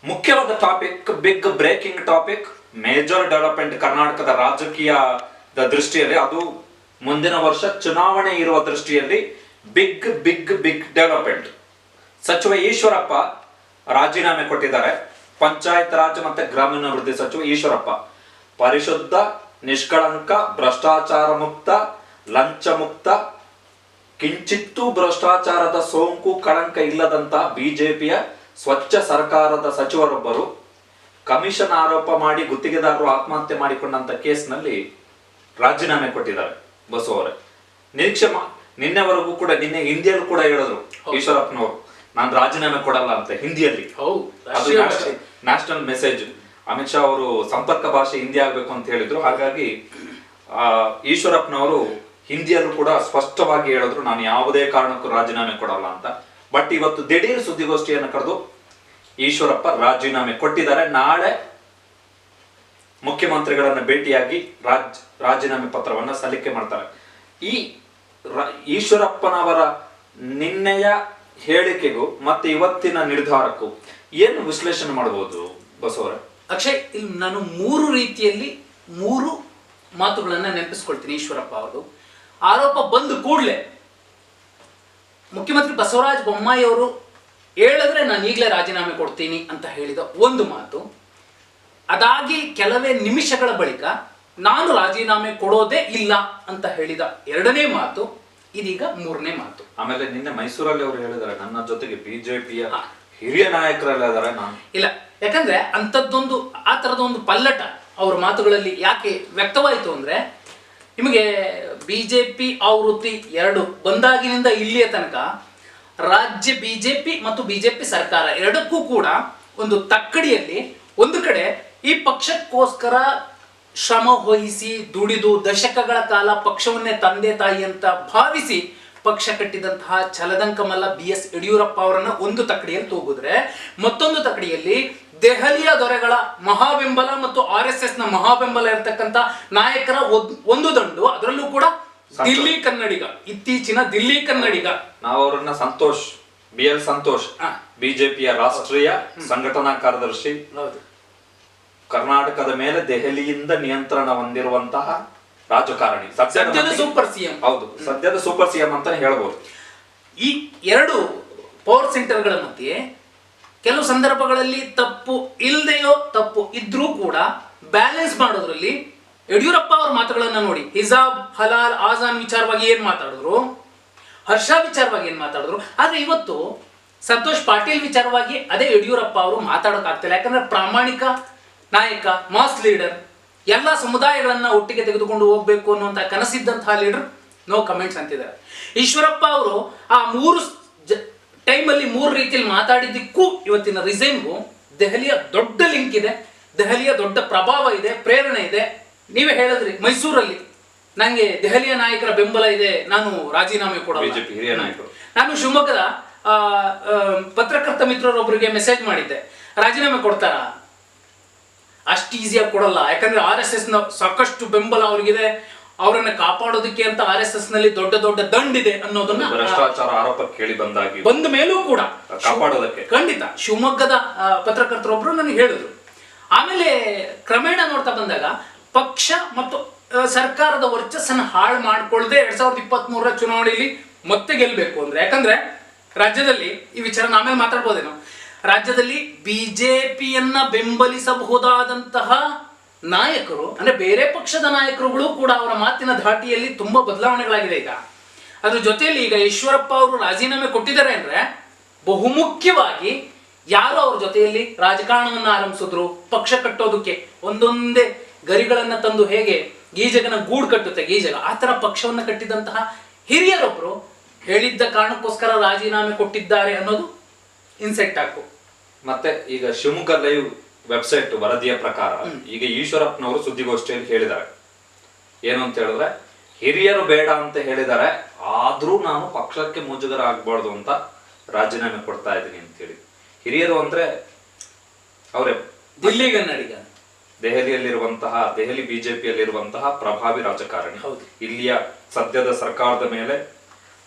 ಮುಖ್ಯವಾದ topic, big breaking topic, major development ಕರ್ನಾಟಕದ ರಾಜಕೀಯದ ದೃಷ್ಟಿಯಲ್ಲಿ, ಅದು ಮುಂದಿನ ವರ್ಷ ಚುನಾವಣೆ ಇರುವ ದೃಷ್ಟಿಯಲ್ಲಿ ಬಿಗ್ ಬಿಗ್ ಬಿಗ್ ಡೆವಲಪ್ಮೆಂಟ್. ಸಚಿವ ಈಶ್ವರಪ್ಪ ರಾಜೀನಾಮೆ ಕೊಟ್ಟಿದ್ದಾರೆ. ಪಂಚಾಯತ್ ರಾಜ್ ಮತ್ತೆ ಗ್ರಾಮೀಣಾಭಿವೃದ್ಧಿ ಸಚಿವ ಈಶ್ವರಪ್ಪ ಪರಿಶುದ್ಧ, ನಿಷ್ಕಳಂಕ, ಭ್ರಷ್ಟಾಚಾರ ಮುಕ್ತ, ಲಂಚ ಮುಕ್ತ, ಕಿಂಚಿತ್ತೂ ಭ್ರಷ್ಟಾಚಾರದ ಸೋಂಕು ಕಳಂಕ ಇಲ್ಲದಂತಹ ಬಿಜೆಪಿಯ ಸ್ವಚ್ಛ ಸರ್ಕಾರದ ಸಚಿವರೊಬ್ಬರು ಕಮಿಷನ್ ಆರೋಪ ಮಾಡಿ ಗುತ್ತಿಗೆದಾರರು ಆತ್ಮಹತ್ಯೆ ಮಾಡಿಕೊಂಡಂತ ಕೇಸ್ನಲ್ಲಿ ರಾಜೀನಾಮೆ ಕೊಟ್ಟಿದ್ದಾರೆ. ಬಸು ಅವರೇ, ನಿರೀಕ್ಷೆ ನಿನ್ನೆವರೆಗೂ ಕೂಡ, ನಿನ್ನೆ ಹಿಂದಿಯಲ್ಲೂ ಕೂಡ ಹೇಳಿದ್ರು ಈಶ್ವರಪ್ಪನವರು, ನಾನು ರಾಜೀನಾಮೆ ಕೊಡಲ್ಲ ಅಂತ ಹಿಂದಿಯಲ್ಲಿ. National message. ಅಮಿತ್ ಶಾ ಅವರು ಸಂಪರ್ಕ ಭಾಷೆ ಹಿಂದಿ ಆಗ್ಬೇಕು ಅಂತ ಹೇಳಿದ್ರು. ಹಾಗಾಗಿ ಈಶ್ವರಪ್ಪನವರು ಹಿಂದಿಯಲ್ಲೂ ಕೂಡ ಸ್ಪಷ್ಟವಾಗಿ ಹೇಳಿದ್ರು, ನಾನು ಯಾವುದೇ ಕಾರಣಕ್ಕೂ ರಾಜೀನಾಮೆ ಕೊಡಲ್ಲ ಅಂತ. ಬಟ್ ಇವತ್ತು ದಿಢೀರ್ ಸುದ್ದಿಗೋಷ್ಠಿಯನ್ನು ಕರೆದು ಈಶ್ವರಪ್ಪ ರಾಜೀನಾಮೆ ಕೊಟ್ಟಿದ್ದಾರೆ. ನಾಳೆ ಮುಖ್ಯಮಂತ್ರಿಗಳನ್ನ ಭೇಟಿಯಾಗಿ ರಾಜೀನಾಮೆ ಪತ್ರವನ್ನ ಸಲ್ಲಿಕೆ ಮಾಡ್ತಾರೆ. ಈ ಈಶ್ವರಪ್ಪನವರ ನಿನ್ನೆಯ ಹೇಳಿಕೆಗೂ ಮತ್ತೆ ಇವತ್ತಿನ ನಿರ್ಧಾರಕ್ಕೂ ಏನು ವಿಶ್ಲೇಷಣೆ ಮಾಡಬಹುದು ಬಸವರ? ಅಕ್ಷಯ್, ಇಲ್ಲಿ ನಾನು ಮೂರು ರೀತಿಯಲ್ಲಿ ಮೂರು ಮಾತುಗಳನ್ನ ನೆನಪಿಸ್ಕೊಳ್ತೀನಿ. ಈಶ್ವರಪ್ಪ ಅವರು ಆರೋಪ ಬಂದು ಕೂಡಲೇ ಮುಖ್ಯಮಂತ್ರಿ ಬಸವರಾಜ ಬೊಮ್ಮಾಯಿ ಅವರು ಹೇಳಿದ್ರೆ ನಾನು ಈಗಲೇ ರಾಜೀನಾಮೆ ಕೊಡ್ತೀನಿ ಅಂತ ಹೇಳಿದ ಒಂದು ಮಾತು, ಅದಾಗಿ ಕೆಲವೇ ನಿಮಿಷಗಳ ಬಳಿಕ ನಾನು ರಾಜೀನಾಮೆ ಕೊಡೋದೇ ಇಲ್ಲ ಅಂತ ಹೇಳಿದ ಎರಡನೇ ಮಾತು, ಇದೀಗ ಮೂರನೇ ಮಾತು. ಆಮೇಲೆ ನಿನ್ನೆ ಮೈಸೂರಲ್ಲಿ ಅವರು ಹೇಳಿದ್ದಾರೆ, ನನ್ನ ಜೊತೆಗೆ ಬಿಜೆಪಿಯ ಹಿರಿಯ ನಾಯಕರೆಲ್ಲ ಇದ್ದಾರೆ. ನಾನು ಇಲ್ಲ, ಯಾಕಂದ್ರೆ ಅಂಥದ್ದೊಂದು ಆ ಥರದ ಒಂದು ಪಲ್ಲಟ ಅವ್ರ ಮಾತುಗಳಲ್ಲಿ ಯಾಕೆ ವ್ಯಕ್ತವಾಯಿತು ಅಂದ್ರೆ, ನಿಮಗೆ ಬಿಜೆಪಿ ಆವೃತ್ತಿ ಎರಡು ಬಂದಾಗಿನಿಂದ ಇಲ್ಲಿಯ ತನಕ ರಾಜ್ಯ ಬಿಜೆಪಿ ಮತ್ತು ಬಿಜೆಪಿ ಸರ್ಕಾರ ಎರಡಕ್ಕೂ ಕೂಡ ಒಂದು ತಕ್ಕಡಿಯಲ್ಲಿ ಒಂದು ಕಡೆ ಈ ಪಕ್ಷಕ್ಕೋಸ್ಕರ ಶ್ರಮ ವಹಿಸಿ ದುಡಿದು ದಶಕಗಳ ಕಾಲ ಪಕ್ಷವನ್ನೇ ತಂದೆ ತಾಯಿ ಅಂತ ಭಾವಿಸಿ ಪಕ್ಷ ಕಟ್ಟಿದಂತಹ ಛಲದಂಕಮಲ್ಲ BS ಯಡಿಯೂರಪ್ಪ ಅವರನ್ನ ಒಂದು ತಕ್ಕಡಿಯಲ್ಲಿ ತೂಗಿದ್ರೆ, ಮತ್ತೊಂದು ತಕ್ಕಡಿಯಲ್ಲಿ ದೆಹಲಿಯ ದೊರೆಗಳ ಮಹಾಬೆಂಬಲ ಮತ್ತು RSS ನ ಮಹಾಬೆಂಬಲ ಇರತಕ್ಕಂತ ನಾಯಕರ ಒಂದು ದಂಡು, ಅದರಲ್ಲೂ ಕೂಡ ದಿಲ್ಲಿ ಕನ್ನಡಿಗ, ಇತ್ತೀಚಿನ ದಿಲ್ಲಿ ಕನ್ನಡಿಗ. ನಾವು ಅವರನ್ನ ಸಂತೋಷ್, BL ಸಂತೋಷ್, ಬಿಜೆಪಿಯ ರಾಷ್ಟ್ರೀಯ ಸಂಘಟನಾ ಕಾರ್ಯದರ್ಶಿ, ಕರ್ನಾಟಕದ ಮೇಲೆ ದೆಹಲಿಯಿಂದ ನಿಯಂತ್ರಣ ಹೊಂದಿರುವಂತಹ ರಾಜಕಾರಣಿ, ಸದ್ಯದ ಸೂಪರ್ ಸಿಎಂ. ಹೌದು, ಸದ್ಯದ ಸೂಪರ್ ಸಿಎಂ ಅಂತಾನೆ ಹೇಳ್ಬೋದು. ಈ ಎರಡು ಪವರ್ ಸೆಂಟರ್ಗಳ ಮಧ್ಯೆ ಕೆಲವು ಸಂದರ್ಭಗಳಲ್ಲಿ ತಪ್ಪು ಇಲ್ಲದೆಯೋ ತಪ್ಪು ಇದ್ರೂ ಕೂಡ ಬ್ಯಾಲೆನ್ಸ್ ಮಾಡೋದ್ರಲ್ಲಿ ಯಡಿಯೂರಪ್ಪ ಅವ್ರ ಮಾತುಗಳನ್ನ ನೋಡಿ, ಹಿಜಾಬ್, ಹಲಾಲ್, ಆಜಾನ್ ವಿಚಾರವಾಗಿ ಏನ್ ಮಾತಾಡಿದ್ರು, ಹರ್ಷ ವಿಚಾರವಾಗಿ ಏನ್ ಮಾತಾಡಿದ್ರು. ಆದ್ರೆ ಇವತ್ತು ಸಂತೋಷ್ ಪಾಟೀಲ್ ವಿಚಾರವಾಗಿ ಅದೇ ಯಡಿಯೂರಪ್ಪ ಅವರು ಮಾತಾಡೋಕ್ಕಾಗ್ತಿಲ್ಲ. ಯಾಕಂದ್ರೆ ಪ್ರಾಮಾಣಿಕ ನಾಯಕ, ಮಾಸ್ ಲೀಡರ್, ಎಲ್ಲ ಸಮುದಾಯಗಳನ್ನ ಒಟ್ಟಿಗೆ ತೆಗೆದುಕೊಂಡು ಹೋಗ್ಬೇಕು ಅನ್ನುವಂತ ಕನಸಿದ್ದಂತಹ ಲೀಡರ್, ನೋ ಕಮೆಂಟ್ಸ್ ಅಂತಿದ್ದಾರೆ. ಈಶ್ವರಪ್ಪ ಅವರು ಆ ಮೂರು ಟೈಮಲ್ಲಿ ಮೂರು ರೀತಿಯಲ್ಲಿ ಮಾತಾಡಿದ್ದಕ್ಕೂ ಇವತ್ತಿನ ರಿಸೈನ್ಗೂ ದೆಹಲಿಯ ದೊಡ್ಡ ಲಿಂಕ್ ಇದೆ, ದೆಹಲಿಯ ದೊಡ್ಡ ಪ್ರಭಾವ ಇದೆ, ಪ್ರೇರಣೆ ಇದೆ. ನೀವೇ ಹೇಳಿದ್ರಿ ಮೈಸೂರಲ್ಲಿ ನಂಗೆ ದೆಹಲಿಯ ನಾಯಕರ ಬೆಂಬಲ ಇದೆ, ನಾನು ರಾಜೀನಾಮೆ ಕೊಡಲ್ಲ. ನಾನು ಶಿವಮೊಗ್ಗದ ಪತ್ರಕರ್ತ ಮಿತ್ರರೊಬ್ಬರಿಗೆ ಮೆಸೇಜ್ ಮಾಡಿದ್ದೆ, ರಾಜೀನಾಮೆ ಕೊಡ್ತಾರ? ಅಷ್ಟು ಈಸಿಯಾಗಿ ಕೊಡಲ್ಲ, ಯಾಕಂದ್ರೆ RSS ನ ಸಾಕಷ್ಟು ಬೆಂಬಲ ಅವ್ರಿಗಿದೆ, ಅವರನ್ನ ಕಾಪಾಡೋದಕ್ಕೆ ಅಂತ RSS ನಲ್ಲಿ ದೊಡ್ಡ ದೊಡ್ಡ ದಂಡಿದೆ ಅನ್ನೋದನ್ನ ಭ್ರಷ್ಟಾಚಾರ ಆರೋಪ ಕೇಳಿ ಬಂದ ಮೇಲೂ ಕೂಡ ಕಾಪಾಡೋದಕ್ಕೆ ಖಂಡಿತ ಶಿವಮೊಗ್ಗದ ಪತ್ರಕರ್ತರೊಬ್ರು ನನಗೆ ಹೇಳಿದ್ರು. ಆಮೇಲೆ ಕ್ರಮೇಣ ನೋಡ್ತಾ ಬಂದಾಗ ಪಕ್ಷ ಮತ್ತು ಸರ್ಕಾರದ ವರ್ಚಸ್ಸನ್ನು ಹಾಳು ಮಾಡ್ಕೊಳ್ಳದೆ 2023ರ ಚುನಾವಣೆಯಲ್ಲಿ ಮತ್ತೆ ಗೆಲ್ಲಬೇಕು ಅಂದ್ರೆ, ಯಾಕಂದ್ರೆ ರಾಜ್ಯದಲ್ಲಿ ಈ ವಿಚಾರ ಆಮೇಲೆ ಮಾತಾಡ್ಬೋದೇನೋ, ರಾಜ್ಯದಲ್ಲಿ ಬಿಜೆಪಿಯನ್ನ ಬೆಂಬಲಿಸಬಹುದಾದಂತಹ ನಾಯಕರು ಅಂದ್ರೆ ಬೇರೆ ಪಕ್ಷದ ನಾಯಕರುಗಳು ಕೂಡ ಅವರ ಮಾತಿನ ಧಾಟಿಯಲ್ಲಿ ತುಂಬಾ ಬದಲಾವಣೆಗಳಾಗಿದೆ. ಈಗ ಅದ್ರ ಜೊತೆಯಲ್ಲಿ ಈಗ ಈಶ್ವರಪ್ಪ ಅವರು ರಾಜೀನಾಮೆ ಕೊಟ್ಟಿದ್ದಾರೆ ಅಂದ್ರೆ ಬಹುಮುಖ್ಯವಾಗಿ ಯಾರು ಅವ್ರ ಜೊತೆಯಲ್ಲಿ ರಾಜಕಾರಣವನ್ನ ಆರಂಭಿಸಿದ್ರು, ಪಕ್ಷ ಕಟ್ಟೋದಕ್ಕೆ ಒಂದೊಂದೇ ಗರಿಗಳನ್ನ ತಂದು ಹೇಗೆ ಗೀಜಗನ ಗೂಡು ಕಟ್ಟುತ್ತೆ ಗೀಜಗ, ಆ ತರ ಪಕ್ಷವನ್ನ ಕಟ್ಟಿದಂತಹ ಹಿರಿಯರೊಬ್ರು ಹೇಳಿದ್ದ ಕಾರಣಕ್ಕೋಸ್ಕರ ರಾಜೀನಾಮೆ ಕೊಟ್ಟಿದ್ದಾರೆ ಅನ್ನೋದು ಇನ್ಸೆಕ್ಟ್ ಹಾಕು. ಮತ್ತೆ ಈಗ ಶಿವಮೊಗ್ಗ ಲೈವ್ ವೆಬ್ಸೈಟ್ ವರದಿಯ ಪ್ರಕಾರ ಈಗ ಈಶ್ವರಪ್ಪನವರು ಸುದ್ದಿಗೋಷ್ಠಿಯಲ್ಲಿ ಹೇಳಿದ್ದಾರೆ, ಏನು ಅಂತ ಹೇಳಿದ್ರೆ, ಹಿರಿಯರು ಬೇಡ ಅಂತ ಹೇಳಿದ್ದಾರೆ, ಆದ್ರೂ ನಾನು ಪಕ್ಷಕ್ಕೆ ಮುಜುಗರ ಆಗ್ಬಾರ್ದು ಅಂತ ರಾಜೀನಾಮೆ ಕೊಡ್ತಾ ಇದ್ದೀನಿ ಅಂತ ಹೇಳಿ. ಹಿರಿಯರು ಅಂದ್ರೆ ಅವರೇ ದಿಲ್ಲಿ ಕನ್ನಡಿಗ, ದೆಹಲಿಯಲ್ಲಿರುವಂತಹ, ದೆಹಲಿ ಬಿಜೆಪಿಯಲ್ಲಿರುವಂತಹ ಪ್ರಭಾವಿ ರಾಜಕಾರಣಿ, ಇಲ್ಲಿಯ ಸದ್ಯದ ಸರ್ಕಾರದ ಮೇಲೆ,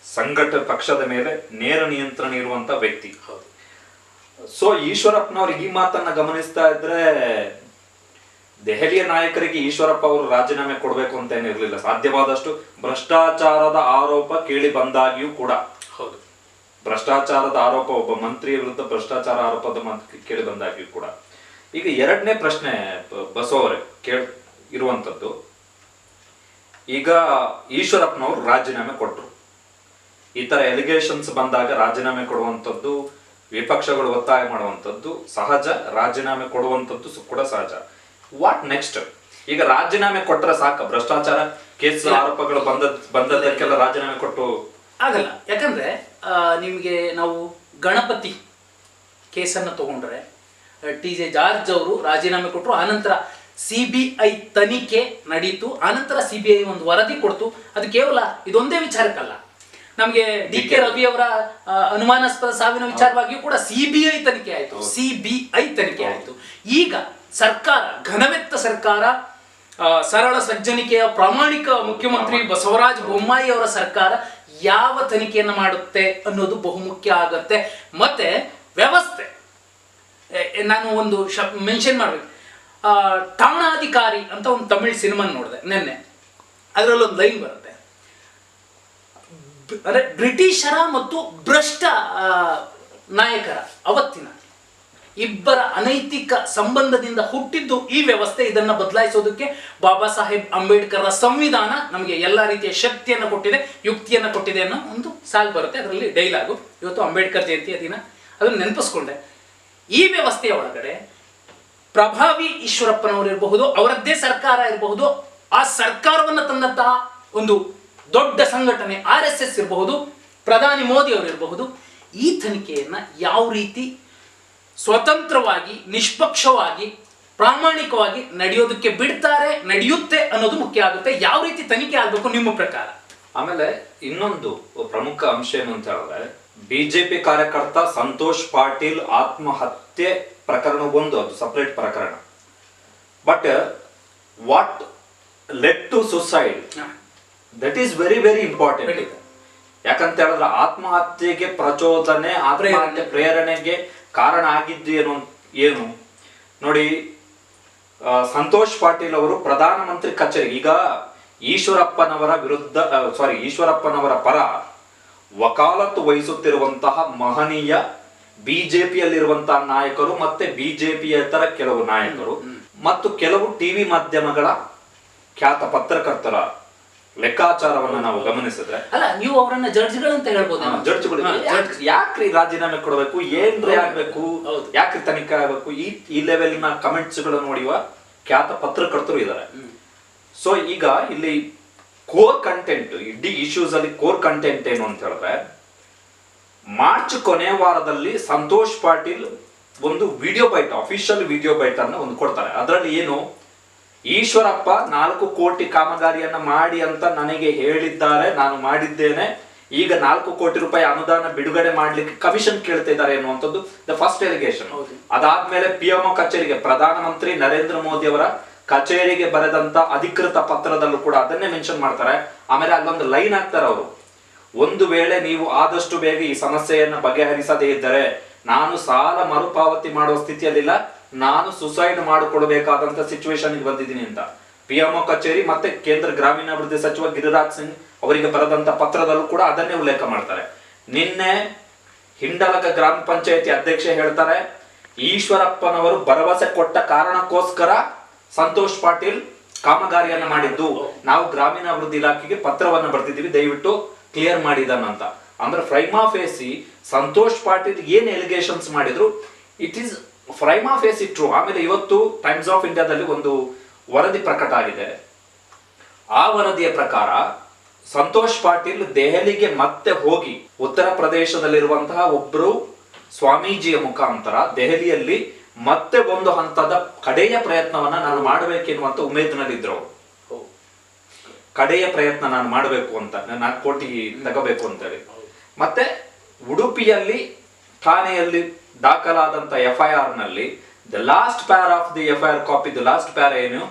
ಪಕ್ಷದ ಮೇಲೆ ನೇರ ನಿಯಂತ್ರಣ ಇರುವಂತಹ ವ್ಯಕ್ತಿ. ಸೊ ಈಶ್ವರಪ್ಪನವ್ರು ಈ ಮಾತನ್ನ ಗಮನಿಸ್ತಾ ಇದ್ರೆ ದೆಹಲಿಯ ನಾಯಕರಿಗೆ ಈಶ್ವರಪ್ಪ ಅವರು ರಾಜೀನಾಮೆ ಕೊಡಬೇಕು ಅಂತ ಏನಿರ್ಲಿಲ್ಲ. ಸಾಧ್ಯವಾದಷ್ಟು ಭ್ರಷ್ಟಾಚಾರದ ಆರೋಪ ಕೇಳಿ ಬಂದಾಗಿಯೂ ಕೂಡ, ಹೌದು, ಭ್ರಷ್ಟಾಚಾರದ ಆರೋಪ ಒಬ್ಬ ಮಂತ್ರಿಯ ವಿರುದ್ಧ ಭ್ರಷ್ಟಾಚಾರ ಆರೋಪದ ಕೇಳಿ ಬಂದಾಗಿಯೂ ಕೂಡ. ಈಗ ಎರಡನೇ ಪ್ರಶ್ನೆ ಬಸವರೇ ಇರುವಂತದ್ದು, ಈಗ ಈಶ್ವರಪ್ಪನವರು ರಾಜೀನಾಮೆ ಕೊಟ್ಟರು. ಈ ತರ ಎಲಿಗೇಷನ್ಸ್ ಬಂದಾಗ ರಾಜೀನಾಮೆ ಕೊಡುವಂಥದ್ದು, ವಿಪಕ್ಷಗಳು ಒತ್ತಾಯ ಮಾಡುವಂಥದ್ದು ಸಹಜ, ರಾಜೀನಾಮೆ ಕೊಡುವಂಥದ್ದು ಕೂಡ ಸಹಜ. What next? ಈಗ ರಾಜೀನಾಮೆ ಕೊಟ್ಟರೆ ಸಾಕ? ಭ್ರಷ್ಟಾಚಾರ ಕೇಸ್ ಆರೋಪಗಳು ಬಂದದ್ದಕ್ಕೆಲ್ಲ ರಾಜೀನಾಮೆ ಕೊಟ್ಟು ಆಗಲ್ಲ. ಯಾಕಂದ್ರೆ ನಿಮಗೆ ನಾವು ಗಣಪತಿ ಕೇಸನ್ನು ತಗೊಂಡ್ರೆ TJ ಜಾರ್ಜ್ ಅವರು ರಾಜೀನಾಮೆ ಕೊಟ್ಟರು. ಆನಂತರ CBI ತನಿಖೆ ನಡೀತು. ಆನಂತರ CBI ಒಂದು ವರದಿ ಕೊಡ್ತು. ಅದು ಕೇವಲ ಇದೊಂದೇ ವಿಚಾರಕ್ಕಲ್ಲ, ನಮಗೆ DK ರವಿ ಅವರ ಅನುಮಾನಾಸ್ಪದ ಸಾವಿನ ವಿಚಾರವಾಗಿಯೂ ಕೂಡ CBI ತನಿಖೆ ಆಯಿತು. ಈಗ ಸರ್ಕಾರ, ಘನವೆತ್ತ ಸರ್ಕಾರ, ಸರಳ ಸಜ್ಜನಿಕೆಯ ಪ್ರಾಮಾಣಿಕ ಮುಖ್ಯಮಂತ್ರಿ ಬಸವರಾಜ ಬೊಮ್ಮಾಯಿ ಅವರ ಸರ್ಕಾರ ಯಾವ ತನಿಖೆಯನ್ನು ಮಾಡುತ್ತೆ ಅನ್ನೋದು ಬಹುಮುಖ್ಯ ಆಗತ್ತೆ. ಮತ್ತೆ ವ್ಯವಸ್ಥೆ, ನಾನು ಒಂದು ಮೆನ್ಷನ್ ಮಾಡ್ಬೇಕು, ಠಾಣಾಧಿಕಾರಿ ಅಂತ ಒಂದು ತಮಿಳ್ ಸಿನಿಮಾ ನೋಡಿದೆ ನಿನ್ನೆ. ಅದರಲ್ಲೊಂದು ಲೈನ್ ಬರುತ್ತೆ, ಬ್ರಿಟಿಷರ ಮತ್ತು ಭ್ರಷ್ಟ ನಾಯಕರ ಅವತ್ತಿನ ಇಬ್ಬರ ಅನೈತಿಕ ಸಂಬಂಧದಿಂದ ಹುಟ್ಟಿದ್ದು ಈ ವ್ಯವಸ್ಥೆ. ಇದನ್ನು ಬದಲಾಯಿಸೋದಕ್ಕೆ ಬಾಬಾ ಸಾಹೇಬ್ ಅಂಬೇಡ್ಕರ್ ಸಂವಿಧಾನ ನಮಗೆ ಎಲ್ಲ ರೀತಿಯ ಶಕ್ತಿಯನ್ನು ಕೊಟ್ಟಿದೆ, ಯುಕ್ತಿಯನ್ನು ಕೊಟ್ಟಿದೆ ಅನ್ನೋ ಒಂದು ಸಾಲು ಬರುತ್ತೆ. ಅದರಲ್ಲಿ ಡೈಲಾಗು, ಇವತ್ತು ಅಂಬೇಡ್ಕರ್ ಜಯಂತಿಯ ದಿನ, ಅದನ್ನು ನೆನಪಿಸ್ಕೊಂಡೆ. ಈ ವ್ಯವಸ್ಥೆಯ ಒಳಗಡೆ ಪ್ರಭಾವಿ ಈಶ್ವರಪ್ಪನವರು ಇರಬಹುದು, ಅವರದ್ದೇ ಸರ್ಕಾರ ಇರಬಹುದು, ಆ ಸರ್ಕಾರವನ್ನು ತಂದಂತಹ ಒಂದು ದೊಡ್ಡ ಸಂಘಟನೆ RSS ಇರಬಹುದು, ಪ್ರಧಾನಿ ಮೋದಿ ಅವರು ಇರಬಹುದು, ಈ ತನಿಖೆಯನ್ನ ಯಾವ ರೀತಿ ಸ್ವತಂತ್ರವಾಗಿ, ನಿಷ್ಪಕ್ಷವಾಗಿ, ಪ್ರಾಮಾಣಿಕವಾಗಿ ನಡೆಯೋದಕ್ಕೆ ಬಿಡ್ತಾರೆ, ನಡೆಯುತ್ತೆ ಅನ್ನೋದು ಮುಖ್ಯ ಆಗುತ್ತೆ. ಯಾವ ರೀತಿ ತನಿಖೆ ಆಗಬೇಕು ನಿಮ್ಮ ಪ್ರಕಾರ? ಆಮೇಲೆ ಇನ್ನೊಂದು ಪ್ರಮುಖ ಅಂಶ ಏನು ಅಂತ ಹೇಳಿದ್ರೆ, ಬಿಜೆಪಿ ಕಾರ್ಯಕರ್ತ ಸಂತೋಷ್ ಪಾಟೀಲ್ ಆತ್ಮಹತ್ಯೆ ಪ್ರಕರಣ ಒಂದು, ಅದು ಸಪರೇಟ್ ಪ್ರಕರಣ. But what led to suicide, that is very very important. ಯಾಕಂತ ಹೇಳಿದ್ರೆ ಆತ್ಮಹತ್ಯೆಗೆ ಪ್ರಚೋದನೆ, ಆತ್ಮಹತ್ಯೆ ಪ್ರೇರಣೆಗೆ ಕಾರಣ ಆಗಿದ್ದು ಏನು ನೋಡಿ. ಸಂತೋಷ್ ಪಾಟೀಲ್ ಅವರು ಪ್ರಧಾನಮಂತ್ರಿ ಕಚೇರಿ, ಈಗ ಈಶ್ವರಪ್ಪನವರ ಪರ ವಕಾಲತ್ತು ವಹಿಸುತ್ತಿರುವಂತಹ ಮಹನೀಯ ಬಿಜೆಪಿಯಲ್ಲಿರುವಂತಹ ನಾಯಕರು, ಮತ್ತೆ ಬಿಜೆಪಿಯೇತರ ಕೆಲವು ನಾಯಕರು ಮತ್ತು ಕೆಲವು ಟಿವಿ ಮಾಧ್ಯಮಗಳ ಖ್ಯಾತ ಪತ್ರಕರ್ತರ ಲೆಕ್ಕಾಚಾರವನ್ನ ನಾವು ಗಮನಿಸಿದ್ರೆ, ಅಲ್ಲ, ನೀವು ಅವರನ್ನ ಜಡ್ಜ್ಗಳಂತ ಹೇಳ್ಬೋದು. ಯಾಕ್ರಿ ರಾಜೀನಾಮೆ ಕೊಡಬೇಕು, ಏನ್ರಿ ಆಗ್ಬೇಕು, ಯಾಕ್ರಿ ತನಿಖೆ ಆಗ್ಬೇಕು, ಈ ಲೆವೆಲ್ನ ಕಮೆಂಟ್ಸ್ ಗಳು ನೋಡಿವ ಖ್ಯಾತ ಪತ್ರಕರ್ತರು ಇದ್ದಾರೆ. ಸೊ ಈಗ ಇಲ್ಲಿ ಕೋರ್ ಕಂಟೆಂಟ್, ಇಡೀ ಇಶ್ಯೂಸ್ ಅಲ್ಲಿ ಕೋರ್ ಕಂಟೆಂಟ್ ಏನು ಅಂತ ಹೇಳಿದ್ರೆ, ಮಾರ್ಚ್ ಕೊನೆ ವಾರದಲ್ಲಿ ಸಂತೋಷ್ ಪಾಟೀಲ್ ಒಂದು video byte, official video byte ಅನ್ನ ಒಂದು ಕೊಡ್ತಾರೆ. ಅದರಲ್ಲಿ ಏನು, ಈಶ್ವರಪ್ಪ 4 ಕೋಟಿ ಕಾಮಗಾರಿಯನ್ನ ಮಾಡಿ ಅಂತ ನನಗೆ ಹೇಳಿದ್ದಾರೆ, ನಾನು ಮಾಡಿದ್ದೇನೆ, ಈಗ 4 ಕೋಟಿ ರೂಪಾಯಿ ಅನುದಾನ ಬಿಡುಗಡೆ ಮಾಡ್ಲಿಕ್ಕೆ ಕಮಿಷನ್ ಕೇಳ್ತಾ ಇದ್ದಾರೆ ಎನ್ನುವಂಥದ್ದು ದ ಫಸ್ಟ್ ಎಲಿಗೇಷನ್. ಅದಾದ್ಮೇಲೆ PMO ಕಚೇರಿಗೆ, ಪ್ರಧಾನಮಂತ್ರಿ ನರೇಂದ್ರ ಮೋದಿ ಅವರ ಕಚೇರಿಗೆ ಬರೆದಂತ ಅಧಿಕೃತ ಪತ್ರದಲ್ಲೂ ಕೂಡ ಅದನ್ನೇ ಮೆನ್ಷನ್ ಮಾಡ್ತಾರೆ. ಆಮೇಲೆ ಅಲ್ಲೊಂದು ಲೈನ್ ಹಾಕ್ತಾರೆ ಅವರು, ಒಂದು ವೇಳೆ ನೀವು ಆದಷ್ಟು ಬೇಗ ಈ ಸಮಸ್ಯೆಯನ್ನು ಬಗೆಹರಿಸದೇ ಇದ್ದರೆ ನಾನು ಸಾಲ ಮರುಪಾವತಿ ಮಾಡುವ ಸ್ಥಿತಿಯಲ್ಲಿಲ್ಲ, ನಾನು ಸುಸೈಡ್ ಮಾಡಿಕೊಳ್ಬೇಕಾದಂತ ಸಿಚುವೇಶನ್ ಬಂದಿದ್ದೀನಿ ಅಂತ PMO ಕಚೇರಿ ಮತ್ತೆ ಕೇಂದ್ರ ಗ್ರಾಮೀಣಾಭಿವೃದ್ಧಿ ಸಚಿವ ಗಿರಿರಾಜ್ ಸಿಂಗ್ ಅವರಿಗೆ ಬರೆದಂತ ಪತ್ರದಲ್ಲೂ ಕೂಡ ಅದನ್ನೇ ಉಲ್ಲೇಖ ಮಾಡ್ತಾರೆ. ನಿನ್ನೆ ಹಿಂಡಲಗ ಗ್ರಾಮ ಪಂಚಾಯತಿ ಅಧ್ಯಕ್ಷೆ ಹೇಳ್ತಾರೆ, ಈಶ್ವರಪ್ಪನವರು ಭರವಸೆ ಕೊಟ್ಟ ಕಾರಣಕ್ಕೋಸ್ಕರ ಸಂತೋಷ್ ಪಾಟೀಲ್ ಕಾಮಗಾರಿಯನ್ನ ಮಾಡಿದ್ದು, ನಾವು ಗ್ರಾಮೀಣಾಭಿವೃದ್ಧಿ ಇಲಾಖೆಗೆ ಪತ್ರವನ್ನ ಬರ್ತಿದ್ದೀವಿ, ದಯವಿಟ್ಟು ಕ್ಲಿಯರ್ ಮಾಡಿದನಂತ. ಅಂದ್ರೆ ಫ್ರೈಮಾ ಫೇಸಿ ಸಂತೋಷ್ ಪಾಟೀಲ್ ಏನ್ ಎಲಿಗೇಷನ್ಸ್ ಮಾಡಿದ್ರು, ಇಟ್ ಈಸ್ ಫ್ರೈಮಾ ಫೇಸಿ ಟ್ರೂ. ಆಮೇಲೆ ಇವತ್ತು ಟೈಮ್ಸ್ ಆಫ್ ಇಂಡಿಯಾದಲ್ಲಿ ಒಂದು ವರದಿ ಪ್ರಕಟ ಆಗಿದೆ. ಆ ವರದಿಯ ಪ್ರಕಾರ ಸಂತೋಷ್ ಪಾಟೀಲ್ ದೆಹಲಿಗೆ ಮತ್ತೆ ಹೋಗಿ ಉತ್ತರ ಪ್ರದೇಶದಲ್ಲಿರುವಂತಹ ಒಬ್ರು ಸ್ವಾಮೀಜಿಯ ಮುಖಾಂತರ ದೆಹಲಿಯಲ್ಲಿ ಮತ್ತೆ ಒಂದು ಹಂತದ ಕಡೆಯ ಪ್ರಯತ್ನವನ್ನ ನಾನು ಮಾಡಬೇಕೆನ್ನುವಂತ ಉಮೇದಿನಲ್ಲಿದ್ರು. ಕಡೆಯ ಪ್ರಯತ್ನ ನಾನು ಮಾಡಬೇಕು ಅಂತ, 4 ಕೋಟಿ ತಗೋಬೇಕು ಅಂತೇಳಿ. ಮತ್ತೆ ಉಡುಪಿಯಲ್ಲಿ, ಠಾಣೆಯಲ್ಲಿ ದಾಖಲಾದಂತ FIR ನಲ್ಲಿ the last para of the FIR copy, the last para ಏನು,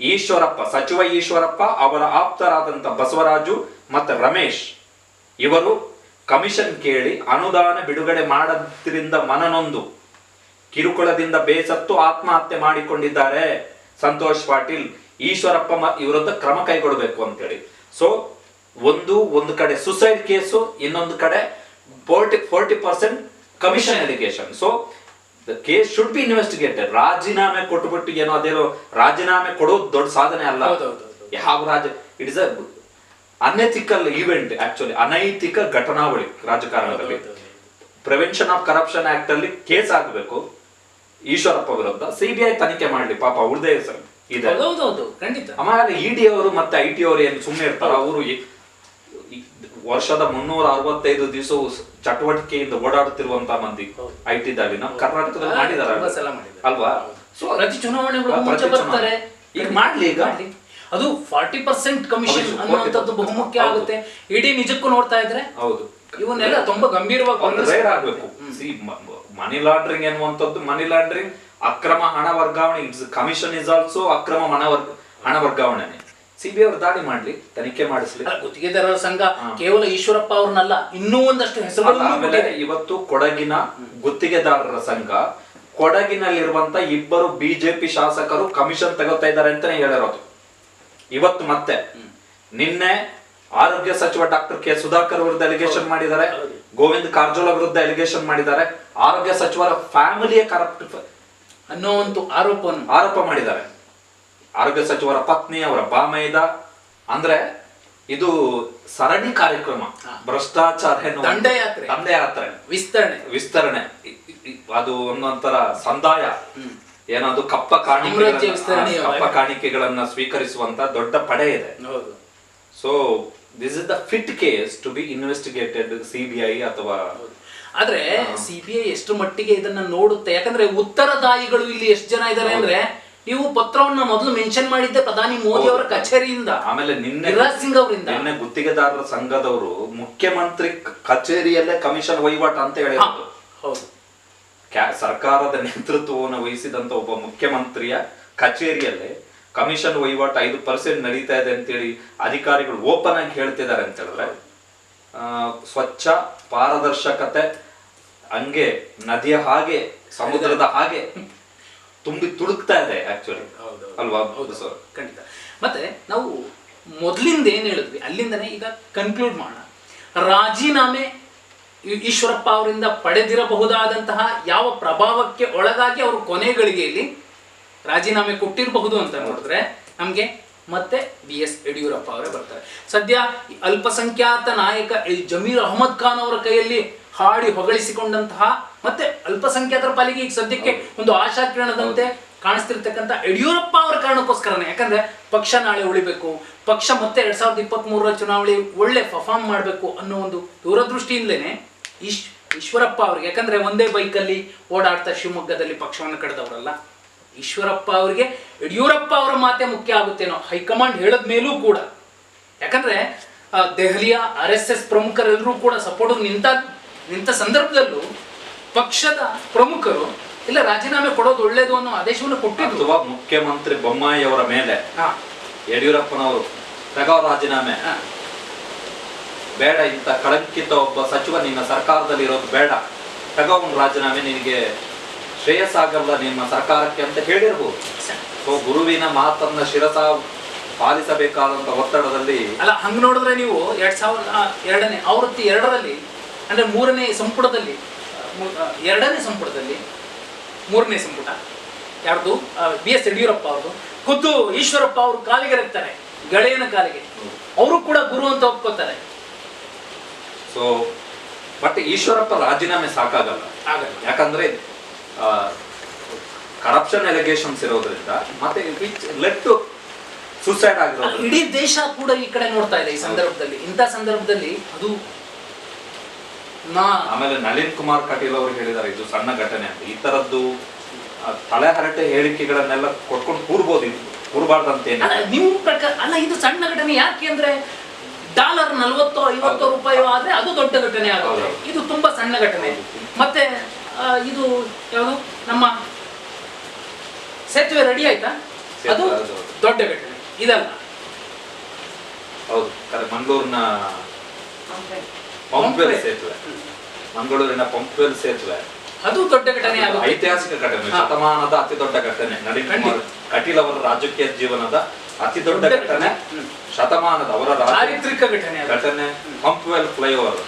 ಈಶ್ವರಪ್ಪ, ಸಚಿವ ಈಶ್ವರಪ್ಪ, ಅವರ ಆಪ್ತರಾದಂತ ಬಸವರಾಜು ಮತ್ತೆ ರಮೇಶ್ ಇವರು ಕಮಿಷನ್ ಕೇಳಿ ಅನುದಾನ ಬಿಡುಗಡೆ ಮಾಡೋದ್ರಿಂದ ಮನನೊಂದು ಕಿರುಕುಳದಿಂದ ಬೇಸತ್ತು ಆತ್ಮಹತ್ಯೆ ಮಾಡಿಕೊಂಡಿದ್ದಾರೆ ಸಂತೋಷ್ ಪಾಟೀಲ್. ಈಶ್ವರಪ್ಪ ವಿರುದ್ಧ ಕ್ರಮ ಕೈಗೊಳ್ಳಬೇಕು ಅಂತೇಳಿ. ಸೊ ಒಂದು ಕಡೆ ಸುಸೈಡ್ ಕೇಸು, ಇನ್ನೊಂದು ಕಡೆ 40% commission allegation. So the case should be investigated. ರಾಜೀನಾಮೆ ಕೊಟ್ಟುಬಿಟ್ಟು ಏನೋ ಅದೇನೋ ರಾಜೀನಾಮೆ ಕೊಡೋದು ದೊಡ್ಡ ಸಾಧನೆ ಅಲ್ಲ. ಯಾವ it is a unethical event, actually ಅನೈತಿಕ ಘಟನಾವಳಿ ರಾಜಕಾರಣದಲ್ಲಿ. ಪ್ರಿವೆನ್ಷನ್ ಆಫ್ ಕರಪ್ಷನ್ ಆಕ್ಟ್ ಅಲ್ಲಿ ಕೇಸ್ ಆಗಬೇಕು ಈಶ್ವರಪ್ಪ ವಿರುದ್ಧ, ಸಿಬಿಐ ತನಿಖೆ ಮಾಡ್ಲಿ, ಪಾಪ ಉಳ್ದೇ ಇದೆ. ಆಮೇಲೆ ಇಡಿ ಅವರು ಮತ್ತೆ ಐಟಿ ಅವರು ಏನು ಸುಮ್ಮನೆ ಇರ್ತಾರ? ಅವರು ವರ್ಷದ 365 ದಿವಸವು ಚಟುವಟಿಕೆಯಿಂದ ಓಡಾಡುತ್ತಿರುವಂತಹ ಮಂದಿ ಐಟಿ ದಲ್ಲಿ ನಮ್ಮ ಕರ್ನಾಟಕದಲ್ಲಿ ಮಾಡಿದಾರ ಅಲ್ವಾ? ಸೊ ಪ್ರತಿ ಚುನಾವಣೆಗಳು ಈಗ ಮಾಡ್ಲಿ. ಈಗ ಅದು 40% ಕಮಿಷನ್ ಅನ್ನುವಂಥದ್ದು ಬಹುಮುಖ್ಯ ಆಗುತ್ತೆ. ಇಡೀ ನಿಜಕ್ಕೂ ನೋಡ್ತಾ ಇದ್ರೆ ಹೌದು, ಇವನ್ನೆಲ್ಲ ತುಂಬಾ ಗಂಭೀರವಾಗಿ ಆಗ್ಬೇಕು. ಮನಿ ಲಾಂಡ್ರಿಂಗ್ ಎನ್ನುವಂಥದ್ದು, ಮನಿ ಲಾಂಡ್ರಿಂಗ್ ಅಕ್ರಮ ಹಣ ವರ್ಗಾವಣೆ, ಕಮಿಷನ್ ಇಸ್ ಆಲ್ಸೋ ಅಕ್ರಮ ಹಣ ವರ್ಗಾವಣೆ. ಸಿಬಿಐ ಅವರು ದಾಳಿ ಮಾಡ್ಲಿ, ತನಿಖೆ ಮಾಡಿಸ್ಲಿ. ಗುತ್ತಿಗೆದಾರರ ಸಂಘ ಕೇವಲ ಈಶ್ವರಪ್ಪ ಅವ್ರನ್ನಲ್ಲ, ಇನ್ನೂ ಒಂದಷ್ಟು ಹೆಸರು. ಆಮೇಲೆ ಇವತ್ತು ಕೊಡಗಿನ ಗುತ್ತಿಗೆದಾರರ ಸಂಘ, ಕೊಡಗಿನಲ್ಲಿರುವಂತ 2 ಬಿಜೆಪಿ ಶಾಸಕರು ಕಮಿಷನ್ ತಗೋತಾ ಇದ್ದಾರೆ ಅಂತಾನೆ ಹೇಳಿರೋದು ಇವತ್ತು. ಮತ್ತೆ ನಿನ್ನೆ ಆರೋಗ್ಯ ಸಚಿವ ಡಾಕ್ಟರ್ ಕೆ ಸುಧಾಕರ್ ವಿರುದ್ಧ ಎಲಿಗೇಷನ್ ಮಾಡಿದ್ದಾರೆ, ಗೋವಿಂದ್ ಕಾರಜೋಳ ವಿರುದ್ಧ ಎಲಿಗೇಷನ್ ಮಾಡಿದ್ದಾರೆ, ಆರೋಗ್ಯ ಸಚಿವರ ಫ್ಯಾಮಿಲಿಯ ಕರಪ್ಟ್ ಅನ್ನೋ ಒಂದು ಆರೋಪ ಮಾಡಿದ್ದಾರೆ. ಆರೋಗ್ಯ ಸಚಿವರ ಪತ್ನಿ, ಅವರ ಬಾಮೈದ. ಅಂದ್ರೆ ಇದು ಸರಣಿ ಕಾರ್ಯಕ್ರಮ, ಭ್ರಷ್ಟಾಚಾರ ದಂಡಯಾತ್ರೆ, ವಿಸ್ತರಣೆ. ಅದು ಒಂದೊಂಥರ ಸಂದಾಯ, ಏನದು ಕಪ್ಪ ಕಾಣಿಕೆಗಳನ್ನ ಸ್ವೀಕರಿಸುವಂತ ದೊಡ್ಡ ಪಡೆ ಇದೆ. So this is the fit case to be investigated CBI ಅಥವಾ. ಆದ್ರೆ ಸಿಬಿಐ ಎಷ್ಟು ಮಟ್ಟಿಗೆ ಇದನ್ನ ನೋಡುತ್ತೆ? ಯಾಕಂದ್ರೆ ಉತ್ತರದಾಯಿಗಳು ಇಲ್ಲಿ ಎಷ್ಟು ಜನ ಇದ್ದಾರೆ ಅಂದ್ರೆ, ನೀವು ಪತ್ರವನ್ನ ಮೊದಲು ಮೆನ್ಷನ್ ಮಾಡಿದ್ದೆ ಪ್ರಧಾನಿ ಮೋದಿ ಅವರ ಕಚೇರಿಯಿಂದ, ಆಮೇಲೆ ಯುವರಾಜ್ ಸಿಂಗ್ ಅವರಿಂದ. ನಿನ್ನೆ ಗುತ್ತಿಗೆದಾರರ ಸಂಘದವರು ಮುಖ್ಯಮಂತ್ರಿ ಕಚೇರಿಯಲ್ಲೇ ಕಮಿಷನ್ ವಹಿವಾಟು ಅಂತ ಹೇಳಿದ್ರು. ಸರ್ಕಾರದ ನೇತೃತ್ವವನ್ನು ವಹಿಸಿದಂತ ಒಬ್ಬ ಮುಖ್ಯಮಂತ್ರಿಯ ಕಚೇರಿಯಲ್ಲೇ ಕಮಿಷನ್ ವಹಿವಾಟು 5% ನಡೀತಾ ಇದೆ ಅಂತೇಳಿ ಅಧಿಕಾರಿಗಳು ಓಪನ್ ಆಗಿ ಹೇಳ್ತಿದ್ದಾರೆ ಅಂತ ಹೇಳಿದ್ರೆ, ಸ್ವಚ್ಛ ಪಾರದರ್ಶಕತೆ ಹಂಗೆ ನದಿಯ ಹಾಗೆ ಸಮುದ್ರದ ಹಾಗೆ ತುಂಬಿ ತುಳುಕ್ತಾ ಇದೆ ಆಕ್ಚುಲಿ, ಅಲ್ವಾ? ಸರ್ ಖಂಡಿತ. ಮತ್ತೆ ನಾವು ಮೊದಲಿಂದ ಏನ್ ಹೇಳಿದ್ವಿ ಅಲ್ಲಿಂದನೇ ಈಗ ಕನ್ಕ್ಲೂಡ್ ಮಾಡೋಣ. ರಾಜೀನಾಮೆ ಈಶ್ವರಪ್ಪ ಅವರಿಂದ ಪಡೆದಿರಬಹುದಾದಂತಹ ಯಾವ ಪ್ರಭಾವಕ್ಕೆ ಒಳಗಾಗಿ ಅವರು ಕೊನೆ ಗಳಿಗೆಯಲ್ಲಿ ರಾಜೀನಾಮೆ ಕೊಟ್ಟಿರಬಹುದು ಅಂತ ನೋಡಿದ್ರೆ ನಮ್ಗೆ ಮತ್ತೆ BS ಯಡಿಯೂರಪ್ಪ ಅವರೇ ಬರ್ತಾರೆ. ಸದ್ಯ ಅಲ್ಪಸಂಖ್ಯಾತ ನಾಯಕ ಜಮೀರ್ ಅಹಮದ್ ಖಾನ್ ಅವರ ಕೈಯಲ್ಲಿ ಹಾಡಿ ಹೊಗಳಿಸಿಕೊಂಡಂತಹ, ಮತ್ತೆ ಅಲ್ಪಸಂಖ್ಯಾತರ ಪಾಲಿಗೆ ಈಗ ಸದ್ಯಕ್ಕೆ ಒಂದು ಆಶಾಕಿರಣದಂತೆ ಕಾಣಿಸ್ತಿರ್ತಕ್ಕಂಥ ಯಡಿಯೂರಪ್ಪ ಅವರ ಕಾರಣಕ್ಕೋಸ್ಕರನೇ. ಯಾಕಂದ್ರೆ ಪಕ್ಷ ನಾಳೆ ಉಳಿಬೇಕು, ಪಕ್ಷ ಮತ್ತೆ 2023ರ ಚುನಾವಣೆ ಒಳ್ಳೆ ಪರ್ಫಾರ್ಮ್ ಮಾಡಬೇಕು ಅನ್ನೋ ಒಂದು ದೂರದೃಷ್ಟಿಯಿಂದಲೇ ಈಶ್ವರಪ್ಪ ಅವ್ರಿಗೆ, ಯಾಕಂದ್ರೆ ಒಂದೇ ಬೈಕಲ್ಲಿ ಓಡಾಡ್ತಾ ಶಿವಮೊಗ್ಗದಲ್ಲಿ ಪಕ್ಷವನ್ನು ಕಳೆದವರಲ್ಲ, ಈಶ್ವರಪ್ಪ ಅವರಿಗೆ ಯಡಿಯೂರಪ್ಪ ಅವರ ಮಾತೆ ಮುಖ್ಯ ಆಗುತ್ತೇನೋ ಹೈಕಮಾಂಡ್ ಹೇಳದ ಮೇಲೂ ಕೂಡ. ಯಾಕಂದ್ರೆ ದೆಹಲಿಯ RSS ಪ್ರಮುಖರೆಲ್ಲರೂ ಕೂಡ ಸಪೋರ್ಟ್ ನಿಂತ ಸಂದರ್ಭದಲ್ಲೂ ಪಕ್ಷದ ಪ್ರಮುಖರು ಇಲ್ಲ ರಾಜೀನಾಮೆ ಕೊಡೋದು ಒಳ್ಳೇದು ಅನ್ನೋ ಆದೇಶವನ್ನು ಕೊಟ್ಟಿದ್ರು. ಮುಖ್ಯಮಂತ್ರಿ ಬೊಮ್ಮಾಯಿ ಅವರ ಮೇಲೆ ಯಡಿಯೂರಪ್ಪನವರು ತಗೋ ರಾಜೀನಾಮೆ ಬೇಡ, ಇಂಥ ಕಳಂಕಿತ ಒಬ್ಬ ಸಚಿವ ನಿನ್ನ ಸರ್ಕಾರದಲ್ಲಿ ಇರೋದು ಬೇಡ, ತಗೋ ಒಂದು ರಾಜೀನಾಮೆ, ನಿನಗೆ ಶ್ರೇಯಸ್ಸಾಗಲ್ಲ ನಿಮ್ಮ ಸರ್ಕಾರಕ್ಕೆ ಅಂತ ಹೇಳಿರ್ಬೋದು. ಸೊ ಗುರುವಿನ ಮಾತನ್ನ ಶಿರಸ ಪಾಲಿಸಬೇಕಾದಂತ ಒತ್ತಡದಲ್ಲಿ ಅಲ್ಲ, ಹಂಗ ನೋಡಿದ್ರೆ ನೀವು 2002ನೇ ಆವೃತ್ತಿ 2ರಲ್ಲಿ ಅಂದ್ರೆ 3ನೇ ಸಂಪುಟದಲ್ಲಿ 2ನೇ ಸಂಪುಟದಲ್ಲಿ 3ನೇ ಸಂಪುಟ ಯಾರ್ದು BS ಯಡಿಯೂರಪ್ಪ ಅವ್ರದ್ದು, ಖುದ್ದು ಈಶ್ವರಪ್ಪ ಅವರು ಕಾಲಿಗೆ ಇರ್ತಾರೆ, ಗೆಳೆಯನ ಕಾಲಿಗೆ, ಅವರು ಕೂಡ ಗುರು ಅಂತ ಒಪ್ಕೋತಾರೆ. ಸೊ ಬಟ್ ಈಶ್ವರಪ್ಪ ರಾಜೀನಾಮೆ ಸಾಕಾಗಲ್ಲ, ಯಾಕಂದ್ರೆ ಕರಪ್ಷನ್ ಎಲಿಗೇಷನ್ಸ್ ಇರೋದ್ರಿಂದ ಮತ್ತೆ ಲೆಟ್ ಟು ಸುಸೈಡ್ ಆಗಿರೋದು. ಇಡೀ ದೇಶ ಕೂಡ ಈ ಕಡೆ ನೋಡ್ತಾ ಇದೆ ಈ ಸಂದರ್ಭದಲ್ಲಿ. ಇಂಥ ಸಂದರ್ಭದಲ್ಲಿ ಅದು ಆಮೇಲೆ ನಳಿನ್ ಕುಮಾರ್ ಕಟೀಲ್ ಅವರು ಹೇಳಿದ್ದಾರೆ ಇದು ಸಣ್ಣ ಘಟನೆ ಅಂತ. ಈ ತರದ್ದು ತಲೆ ಹರಟೆ ಹೇಳಿಕೆಗಳನ್ನೆಲ್ಲ ಕೊಟ್ಕೊಂಡು ಕೂರ್ಬಾರ್ದಂತೇನೆ ನಿಮ್ಮ ಪ್ರಕಾರ. ಅಲ್ಲ, ಇದು ಸಣ್ಣ ಘಟನೆ ಯಾಕೆ ಅಂದ್ರೆ $40-50 ರೂಪಾಯಿ ಆದ್ರೆ ಅದು ದೊಡ್ಡ ಘಟನೆ ಆಗುತ್ತೆ, ಇದು ತುಂಬಾ ಸಣ್ಣ ಘಟನೆ. ಮತ್ತೆ ಇದು ಯಾವುದು ನಮ್ಮ ಸೇತುವೆ ರೆಡಿ ಆಯ್ತಾ, ಅದು ದೊಡ್ಡ ಘಟನೆ ಇದಲ್ಲ. ಹೌದು, ಮಂಗಳೂರಿನ ಪಂಪ್ವೆಲ್ ಸೇತುವೆ, ಮಂಗಳೂರಿನ ಪಂಪ್ವೆಲ್ ಸೇತುವೆ ಅದು ದೊಡ್ಡ ಘಟನೆ ಆಗುತ್ತೆ. ಐತಿಹಾಸಿಕ ಘಟನೆ, ಶತಮಾನದ ಅತಿ ದೊಡ್ಡ ಘಟನೆ. ನಳಿನ್ ಕುಮಾರ್ ಕಟೀಲ್ ಅವರ ರಾಜಕೀಯ ಜೀವನದ ಅತಿ ದೊಡ್ಡ ಘಟನೆ, ಶತಮಾನದ ಅವರ ಚಾರಿತ್ರಿಕ ಘಟನೆ. ಹಂಪ್ವೆಲ್ ಫ್ಲೈಓವರ್.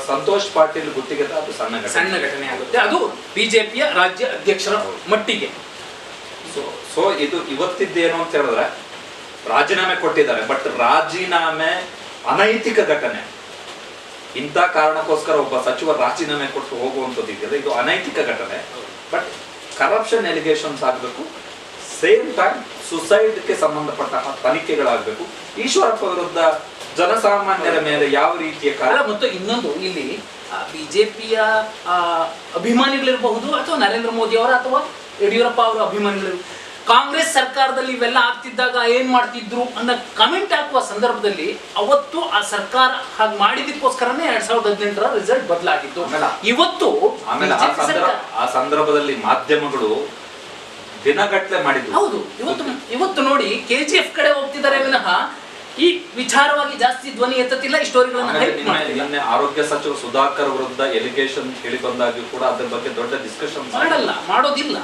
ಸಂತೋಷ್ ಪಾಟೀಲ್ ಗುತ್ತಿಗೆ ಅದು ಸಣ್ಣ ಘಟನೆ ಆಗುತ್ತೆ. ಅದು ಬಿಜೆಪಿಯ ರಾಜ್ಯ ಅಧ್ಯಕ್ಷರ ಮಟ್ಟಿಗೆ. ಸೊ ಇದು ಇವತ್ತಿದ್ದೇನು ಅಂತ ಹೇಳಿದ್ರೆ, ರಾಜೀನಾಮೆ ಕೊಟ್ಟಿದ್ದಾರೆ, ಬಟ್ ರಾಜೀನಾಮೆ ಅನೈತಿಕ ಘಟನೆ. ಇಂಥ ಕಾರಣಕ್ಕೋಸ್ಕರ ಒಬ್ಬ ಸಚಿವ ರಾಜೀನಾಮೆ ಕೊಟ್ಟು ಹೋಗುವಂಥದ್ದು ಇದೆಯಲ್ಲ, ಇದು ಅನೈತಿಕ ಘಟನೆ. ಬಟ್ ಕರಪ್ಷನ್ ಎಲಿಗೇಷನ್ಸ್ ಆಗಬೇಕು, ಸೇಮ್ ಟೈಮ್ ಸುಸೈಡ್ಗೆ ಸಂಬಂಧಪಟ್ಟ ತನಿಖೆಗಳಾಗಬೇಕು. ಈಶ್ವರಪ್ಪ ವಿರುದ್ಧ ಜನಸಾಮಾನ್ಯರ ಮೇಲೆ ಯಾವ ರೀತಿಯ ಮತ್ತು ಇನ್ನೊಂದು, ಇಲ್ಲಿ ಬಿಜೆಪಿಯ ಅಭಿಮಾನಿಗಳಿರಬಹುದು ಅಥವಾ ನರೇಂದ್ರ ಮೋದಿ ಅವರ ಅಥವಾ ಯಡಿಯೂರಪ್ಪ ಅವರ ಅಭಿಮಾನಿಗಳು ಕಾಂಗ್ರೆಸ್ ಸರ್ಕಾರದಲ್ಲಿ ಇವೆಲ್ಲ ಆಗ್ತಿದ್ದಾಗ ಏನ್ ಮಾಡ್ತಿದ್ರು ಅನ್ನೋ ಕಮೆಂಟ್ ಹಾಕುವ ಸಂದರ್ಭದಲ್ಲಿ ಅವತ್ತು ಆ ಸರ್ಕಾರ ಹಾಗೆ ಮಾಡಿದಕ್ಕೋಸ್ಕರನೇ 2018 ರಿಸಲ್ಟ್ ಬದಲಾಗಿತ್ತು. ಇವತ್ತು ಆ ಸಂದರ್ಭದಲ್ಲಿ ಮಾಧ್ಯಮಗಳು ದಿನಗಟ್ಟಲೆ ಮಾಡಿದ್ರು. ಹೌದು, ಇವತ್ತು ನೋಡಿ KGF ಕಡೆ ಹೋಗ್ತಿದ್ದಾರೆ ವಿನಃ ಈ ವಿಚಾರವಾಗಿ ಜಾಸ್ತಿ ಧ್ವನಿ ಎತ್ತುತ್ತಿಲ್ಲ. ಈ ಸ್ಟೋರಿಗಳನ್ನು ಆರೋಗ್ಯ ಸಚಿವ ಸುಧಾಕರ್ ವಿರುದ್ಧ ಎಲಿಗೇಷನ್ ಕೇಳಿ ಬಂದಾಗ ಕೂಡ ಅದ್ರ ಬಗ್ಗೆ ದೊಡ್ಡ ಡಿಸ್ಕಷನ್ ಮಾಡೋದಿಲ್ಲ.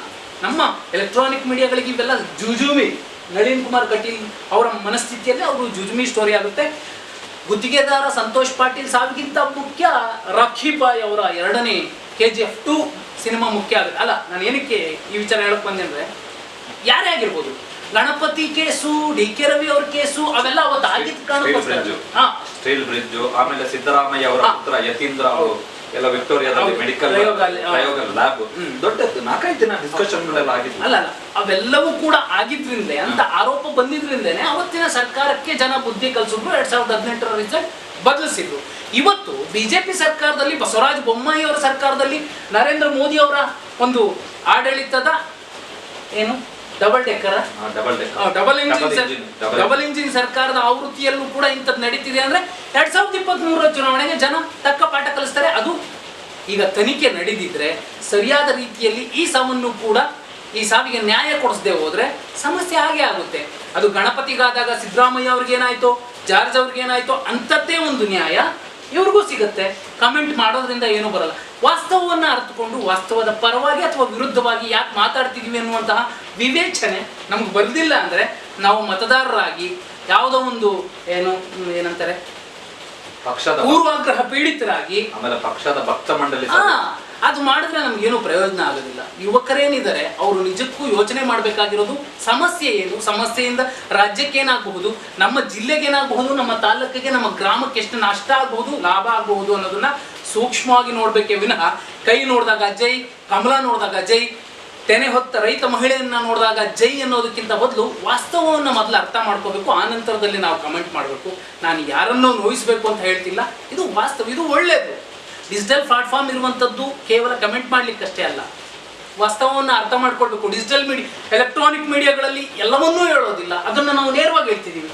ನಮ್ಮ ಎಲೆಕ್ಟ್ರಾನಿಕ್ ಮೀಡಿಯಾಗಳಿಗೆ ಇವೆಲ್ಲ ಜುಜುಮಿ. ನಳಿನ್ ಕುಮಾರ್ ಕಟೀಲ್ ಅವರ ಮನಸ್ಥಿತಿಯಲ್ಲಿ ಅವರು ಜುಜುಮಿ ಸ್ಟೋರಿ ಆಗುತ್ತೆ. ಗುತ್ತಿಗೆದಾರ ಸಂತೋಷ್ ಪಾಟೀಲ್ ಸಾವಿಗಿಂತ ಮುಖ್ಯ ರಾಖಿ ಬಾಯ್ ಅವರ 2ನೇ KGF 2 ಸಿನಿಮಾ ಮುಖ್ಯ ಆಗುತ್ತೆ. ಅಲ್ಲ, ನಾನು ಏನಕ್ಕೆ ಈ ವಿಚಾರ ಹೇಳಕ್ ಬಂದೆ ಅಂದ್ರೆ, ಯಾರೇ ಆಗಿರ್ಬೋದು, ಗಣಪತಿ ಕೇಸು, DK ರವಿ ಅವ್ರ ಕೇಸು, ಅವೆಲ್ಲ ಅವತ್ತು ಆಗಿದ್ದ ಕಾರಣಕ್ಕೋಸ್ಕರ. ಸ್ಟೀಲ್ ಬ್ರಿಡ್ಜ್, ಆಮೇಲೆ ಸಿದ್ದರಾಮಯ್ಯ ಅವರ ಪುತ್ರ ಯತೀಂದ್ರ ಅವರು ಎಲ್ಲ ವಿಕ್ಟೋರಿಯಾದಲ್ಲಿ ಮೆಡಿಕಲ್ ಲ್ಯಾಬ್, ದೊಡ್ಡದು 4-5 ದಿನ ಡಿಸ್ಕಷನ್ಗಳೆಲ್ಲ ಆಗಿತ್ತು. ಅಲ್ಲ, ಅವೆಲ್ಲವೂ ಕೂಡ ಆಗಿದ್ರಿಂದಲೇ ಅಂತ ಆರೋಪ ಬಂದಿದ್ರಿಂದನೇ ಅವತ್ತಿನ ಸರ್ಕಾರಕ್ಕೆ ಜನ ಬುದ್ಧಿ ಕಲಿಸಿದ್ರು. 2018 ರಿಸಲ್ಟ್ ಬದಲಿಸಿದ್ರು. ಇವತ್ತು ಬಿಜೆಪಿ ಸರ್ಕಾರದಲ್ಲಿ, ಬಸವರಾಜ ಬೊಮ್ಮಾಯಿ ಅವರ ಸರ್ಕಾರದಲ್ಲಿ, ನರೇಂದ್ರ ಮೋದಿ ಅವರ ಒಂದು ಆಡಳಿತದ ಏನು ಡಬಲ್ ಇಂಜಿನ್ ಸರ್ಕಾರದ ಆವೃತ್ತಿಯಲ್ಲೂ ಕೂಡ ಇಂಥದ್ದು ನಡೀತಿದೆ ಅಂದ್ರೆ 2023 ಚುನಾವಣೆಗೆ ಜನ ತಕ್ಕ ಪಾಠ ಕಲಿಸ್ತಾರೆ. ಅದು ಈಗ ತನಿಖೆ ನಡೆದಿದ್ರೆ ಸರಿಯಾದ ರೀತಿಯಲ್ಲಿ ಈ ಸಾವನ್ನು ಕೂಡ, ಈ ಸಾವಿಗೆ ನ್ಯಾಯ ಕೊಡಿಸದೆ ಹೋದ್ರೆ ಸಮಸ್ಯೆ ಹಾಗೆ ಆಗುತ್ತೆ. ಅದು ಗಣಪತಿಗಾದಾಗ ಸಿದ್ದರಾಮಯ್ಯ ಅವ್ರಿಗೇನಾಯ್ತು, ಜಾರ್ಜ್ ಅವ್ರಿಗೇನಾಯ್ತು, ಅಂಥದ್ದೇ ಒಂದು ನ್ಯಾಯ ಇವ್ರಿಗೂ ಸಿಗುತ್ತೆ. ಕಮೆಂಟ್ ಮಾಡೋದ್ರಿಂದ ಏನೂ ಬರಲ್ಲ. ವಾಸ್ತವವನ್ನು ಅರ್ಥಕೊಂಡು ವಾಸ್ತವದ ಪರವಾಗಿ ಅಥವಾ ವಿರುದ್ಧವಾಗಿ ಯಾಕೆ ಮಾತಾಡ್ತಿದ್ವಿ ಅನ್ನುವಂತಹ ವಿವೇಚನೆ ನಮ್ಗೆ ಬರ್ದಿಲ್ಲ ಅಂದ್ರೆ, ನಾವು ಮತದಾರರಾಗಿ ಯಾವುದೋ ಒಂದು ಏನಂತಾರೆ ಪಕ್ಷದ ಪೂರ್ವಾಗ್ರಹ ಪೀಡಿತರಾಗಿ ಆಮೇಲೆ ಪಕ್ಷದ ಭಕ್ತ ಮಂಡಳಿ ಅದು ಮಾಡಿದ್ರೆ ನಮ್ಗೇನು ಪ್ರಯೋಜನ ಆಗೋದಿಲ್ಲ. ಯುವಕರೇನಿದ್ದಾರೆ ಅವರು ನಿಜಕ್ಕೂ ಯೋಚನೆ ಮಾಡಬೇಕಾಗಿರೋದು ಸಮಸ್ಯೆ ಏನು, ಸಮಸ್ಯೆಯಿಂದ ರಾಜ್ಯಕ್ಕೆ ಏನಾಗಬಹುದು, ನಮ್ಮ ಜಿಲ್ಲೆಗೆ ಏನಾಗಬಹುದು, ನಮ್ಮ ತಾಲೂಕಿಗೆ, ನಮ್ಮ ಗ್ರಾಮಕ್ಕೆ ಎಷ್ಟು ನಷ್ಟ ಆಗಬಹುದು, ಲಾಭ ಆಗಬಹುದು ಅನ್ನೋದನ್ನ ಸೂಕ್ಷ್ಮವಾಗಿ ನೋಡ್ಬೇಕೇ ವಿನಃ ಕೈ ನೋಡಿದಾಗ ಜೈ, ಕಮಲ ನೋಡಿದಾಗ ಜೈ, ತೆನೆ ಹೊತ್ತ ರೈತ ಮಹಿಳೆಯನ್ನ ನೋಡಿದಾಗ ಜೈ ಅನ್ನೋದಕ್ಕಿಂತ ಬದಲು ವಾಸ್ತವವನ್ನು ಮೊದಲು ಅರ್ಥ ಮಾಡ್ಕೋಬೇಕು. ಆನಂತರದಲ್ಲಿ ನಾವು ಕಮೆಂಟ್ ಮಾಡಬೇಕು. ನಾನು ಯಾರನ್ನೋ ನೋಯಿಸ್ಬೇಕು ಅಂತ ಹೇಳ್ತಿಲ್ಲ, ಇದು ವಾಸ್ತವ, ಇದು ಒಳ್ಳೆಯದು. ಡಿಜಿಟಲ್ ಪ್ಲಾಟ್ಫಾರ್ಮ್ ಇರುವಂಥದ್ದು ಕೇವಲ ಕಮೆಂಟ್ ಮಾಡ್ಲಿಕ್ಕಷ್ಟೇ ಅಲ್ಲ, ವಾಸ್ತವವನ್ನು ಅರ್ಥ ಮಾಡ್ಕೊಳ್ಬೇಕು. ಡಿಜಿಟಲ್ ಮೀಡಿಯಾ, ಎಲೆಕ್ಟ್ರಾನಿಕ್ ಮೀಡಿಯಾಗಳಲ್ಲಿ ಎಲ್ಲವನ್ನೂ ಹೇಳೋದಿಲ್ಲ, ಅದನ್ನು ನಾವು ನೇರವಾಗಿ ಹೇಳ್ತಿದ್ದೀವಿ.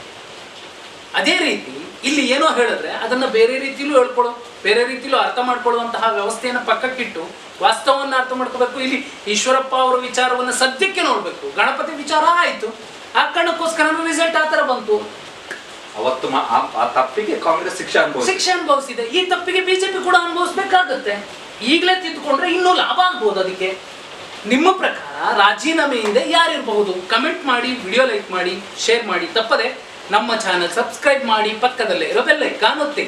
ಅದೇ ರೀತಿ ಇಲ್ಲಿ ಏನೋ ಹೇಳಿದ್ರೆ ಅದನ್ನು ಬೇರೆ ರೀತಿಯಲ್ಲೂ ಹೇಳ್ಕೊಳ್ಳೋ, ಬೇರೆ ರೀತಿಯಲ್ಲೂ ಅರ್ಥ ಮಾಡ್ಕೊಳ್ಳುವಂತಹ ವ್ಯವಸ್ಥೆಯನ್ನು ಪಕ್ಕಕ್ಕಿಟ್ಟು ವಾಸ್ತವವನ್ನು ಅರ್ಥ ಮಾಡ್ಕೋಬೇಕು. ಇಲ್ಲಿ ಈಶ್ವರಪ್ಪ ಅವರ ವಿಚಾರವನ್ನು ಸದ್ಯಕ್ಕೆ ನೋಡಬೇಕು. ಗಣಪತಿ ವಿಚಾರ ಆಯಿತು, ಆ ಕಾರಣಕ್ಕೋಸ್ಕರ ರಿಸಲ್ಟ್ ಆ ಥರ ಬಂತು. ಅವತ್ತು ಆ ತಪ್ಪಿಗೆ ಕಾಂಗ್ರೆಸ್ ಶಿಕ್ಷೆ ಅನುಭವಿಸಿದೆ. ಈ ತಪ್ಪಿಗೆ ಬಿಜೆಪಿ ಕೂಡ ಅನುಭವಿಸ್ಬೇಕಾಗತ್ತೆ. ಈಗಲೇ ತಿದ್ದುಕೊಂಡ್ರೆ ಇನ್ನೂ ಲಾಭ ಆಗ್ಬೋದು. ಅದಕ್ಕೆ ನಿಮ್ಮ ಪ್ರಕಾರ ರಾಜೀನಾಮೆಯಿಂದ ಯಾರಿರಬಹುದು? ಕಮೆಂಟ್ ಮಾಡಿ, ವಿಡಿಯೋ ಲೈಕ್ ಮಾಡಿ, ಶೇರ್ ಮಾಡಿ. ತಪ್ಪದೆ ನಮ್ಮ ಚಾನಲ್ ಸಬ್ಸ್ಕ್ರೈಬ್ ಮಾಡಿ, ಪಕ್ಕದಲ್ಲೇ ಇರೋ ಬೆಲ್ ಐಕಾನ್ ಒತ್ತಿ.